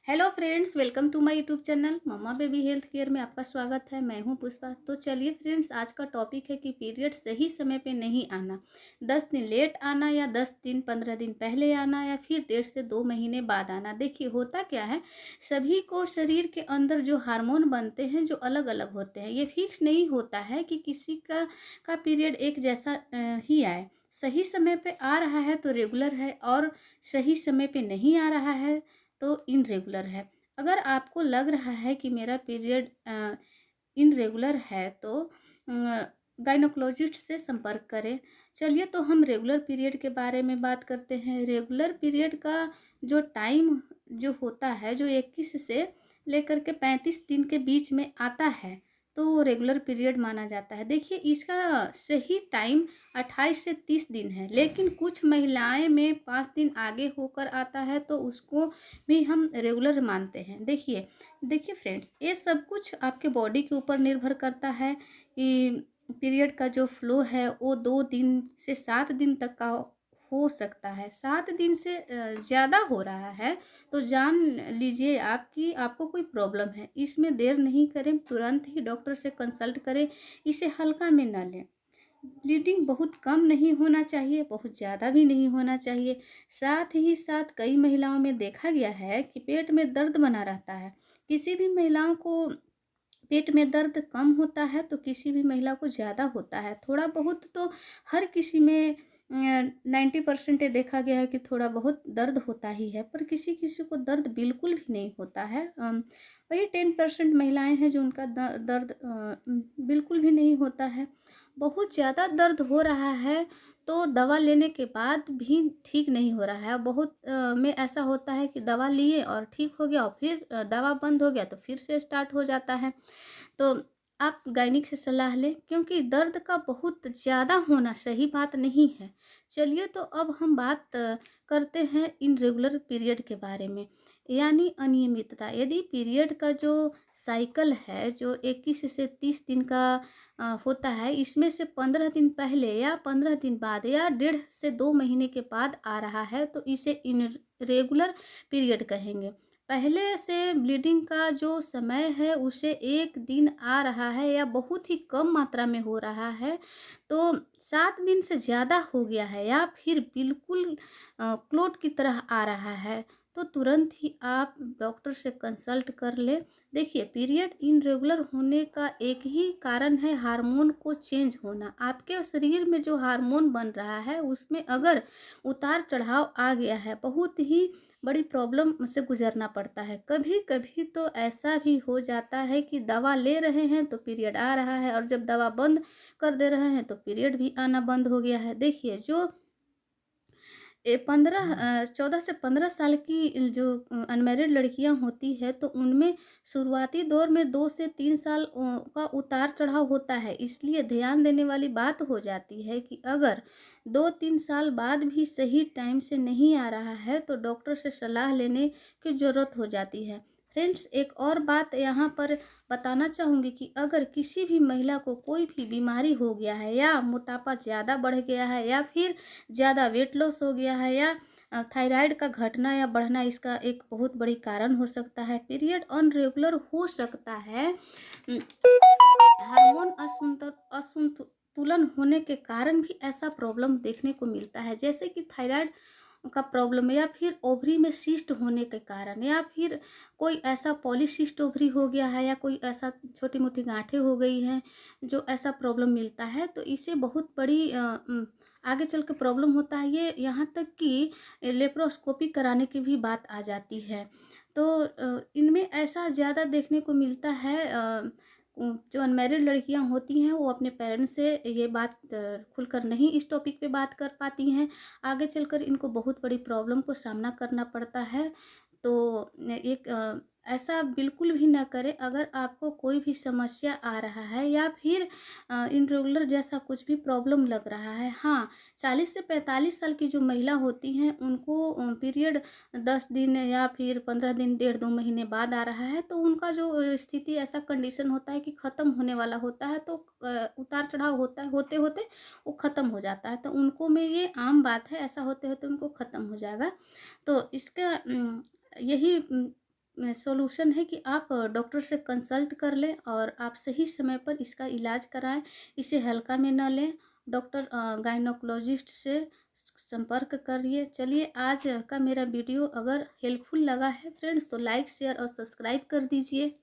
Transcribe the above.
Hello friends, welcome to my YouTube channel mama baby health care में आपका स्वागत है। मैं हूं पुष्पा। तो चलिए फ्रेंड्स, आज का टॉपिक है कि पीरियड सही समय पे नहीं आना, 10 दिन लेट आना या 10 दिन 15 दिन पहले आना या फिर 1.5 से 2 महीने बाद आना। देखिए होता क्या है, सभी को शरीर के अंदर जो हार्मोन बनते हैं जो अलग अलग होते हैं, ये फिक्स नहीं होता है कि किसी का पीरियड एक जैसा ही आए। सही समय पे आ रहा है तो रेगुलर है, और सही समय पे नहीं आ रहा है तो इनरेगुलर है। अगर आपको लग रहा है कि मेरा पीरियड इनरेगुलर है तो गायनोकोलॉजिस्ट से संपर्क करें। चलिए, तो हम रेगुलर पीरियड के बारे में बात करते हैं। रेगुलर पीरियड का जो टाइम जो होता है, जो 21 से लेकर के 35 दिन के बीच में आता है, तो वो रेगुलर पीरियड माना जाता है। देखिए, इसका सही टाइम 28 से 30 दिन है, लेकिन कुछ महिलाएं में 5 दिन आगे होकर आता है तो उसको भी हम रेगुलर मानते हैं। देखिए देखिए फ्रेंड्स, ये सब कुछ आपके बॉडी के ऊपर निर्भर करता है कि पीरियड का जो फ्लो है वो 2 दिन से 7 दिन तक का हो सकता है। 7 दिन से ज़्यादा हो रहा है तो जान लीजिए आपकी आपको कोई प्रॉब्लम है। इसमें देर नहीं करें, तुरंत ही डॉक्टर से कंसल्ट करें। इसे हल्का में ना लें। ब्लीडिंग बहुत कम नहीं होना चाहिए, बहुत ज़्यादा भी नहीं होना चाहिए। साथ ही साथ कई महिलाओं में देखा गया है कि पेट में दर्द बना रहता है। किसी भी महिलाओं को पेट में दर्द कम होता है तो किसी भी महिला को ज़्यादा होता है। थोड़ा बहुत तो हर किसी में 90% ये देखा गया है कि थोड़ा बहुत दर्द होता ही है, पर किसी किसी को दर्द बिल्कुल भी नहीं होता है। वही 10% महिलाएं हैं जो उनका दर्द बिल्कुल भी नहीं होता है। बहुत ज़्यादा दर्द हो रहा है तो दवा लेने के बाद भी ठीक नहीं हो रहा है। बहुत में ऐसा होता है कि दवा लिए और ठीक हो गया और फिर दवा बंद हो गया तो फिर से स्टार्ट हो जाता है। तो आप गायनिक से सलाह लें, क्योंकि दर्द का बहुत ज़्यादा होना सही बात नहीं है। चलिए, तो अब हम बात करते हैं इन रेगुलर पीरियड के बारे में, यानी अनियमितता। यदि पीरियड का जो साइकिल है जो 21 से 30 दिन का होता है, इसमें से 15 दिन पहले या 15 दिन बाद या 1.5 से 2 महीने के बाद आ रहा है तो इसे इनरेगुलर पीरियड कहेंगे। पहले से ब्लीडिंग का जो समय है उसे 1 दिन आ रहा है या बहुत ही कम मात्रा में हो रहा है, तो 7 दिन से ज़्यादा हो गया है या फिर बिल्कुल क्लोट की तरह आ रहा है, तो तुरंत ही आप डॉक्टर से कंसल्ट कर लें। देखिए, पीरियड इनरेगुलर होने का एक ही कारण है, हार्मोन को चेंज होना। आपके शरीर में जो हार्मोन बन रहा है उसमें अगर उतार चढ़ाव आ गया है, बहुत ही बड़ी प्रॉब्लम से गुजरना पड़ता है। कभी कभी तो ऐसा भी हो जाता है कि दवा ले रहे हैं तो पीरियड आ रहा है, और जब दवा बंद कर दे रहे हैं तो पीरियड भी आना बंद हो गया है। देखिए, जो 14 से 15 साल की जो अनमैरिड लड़कियां होती है तो उनमें शुरुआती दौर में 2 से 3 साल का उतार चढ़ाव होता है। इसलिए ध्यान देने वाली बात हो जाती है कि अगर 2-3 साल बाद भी सही टाइम से नहीं आ रहा है तो डॉक्टर से सलाह लेने की ज़रूरत हो जाती है। फ्रेंड्स, एक और बात यहाँ पर बताना चाहूँगी कि अगर किसी भी महिला को कोई भी बीमारी हो गया है या मोटापा ज़्यादा बढ़ गया है या फिर ज़्यादा वेट लॉस हो गया है या थायराइड का घटना या बढ़ना इसका एक बहुत बड़ी कारण हो सकता है। पीरियड अनरेगुलर हो सकता है हार्मोन असंतुलन होने के कारण भी ऐसा प्रॉब्लम देखने को मिलता है, जैसे कि थायराइड का प्रॉब्लम या फिर ओवरी में सिस्ट होने के कारण, या फिर कोई ऐसा पॉलीसिस्ट ओवरी हो गया है या कोई ऐसा छोटी मोटी गांठें हो गई हैं जो ऐसा प्रॉब्लम मिलता है, तो इसे बहुत बड़ी आगे चल के प्रॉब्लम होता है। ये यहाँ तक कि लेप्रोस्कोपी कराने की भी बात आ जाती है। तो इनमें ऐसा ज़्यादा देखने को मिलता है। जो अनमैरिड लड़कियां होती हैं वो अपने पेरेंट्स से ये बात खुलकर नहीं इस टॉपिक पे बात कर पाती हैं। आगे चलकर इनको बहुत बड़ी प्रॉब्लम को सामना करना पड़ता है। तो एक ऐसा बिल्कुल भी ना करें। अगर आपको कोई भी समस्या आ रहा है या फिर इरेगुलर जैसा कुछ भी प्रॉब्लम लग रहा है, हाँ, 40 से 45 साल की जो महिला होती हैं उनको पीरियड 10 दिन या फिर 15 दिन 1.5-2 महीने बाद आ रहा है, तो उनका जो स्थिति ऐसा कंडीशन होता है कि ख़त्म होने वाला होता है, तो उतार चढ़ाव होता है, होते होते वो ख़त्म हो जाता है। तो उनको में ये आम बात है, ऐसा होते होते उनको ख़त्म हो जाएगा। तो इसका यही सॉल्यूशन है कि आप डॉक्टर से कंसल्ट कर लें और आप सही समय पर इसका इलाज कराएं। इसे हल्का में ना लें। डॉक्टर गायनोकोलॉजिस्ट से संपर्क करिए। चलिए, आज का मेरा वीडियो अगर हेल्पफुल लगा है फ्रेंड्स तो लाइक शेयर और सब्सक्राइब कर दीजिए।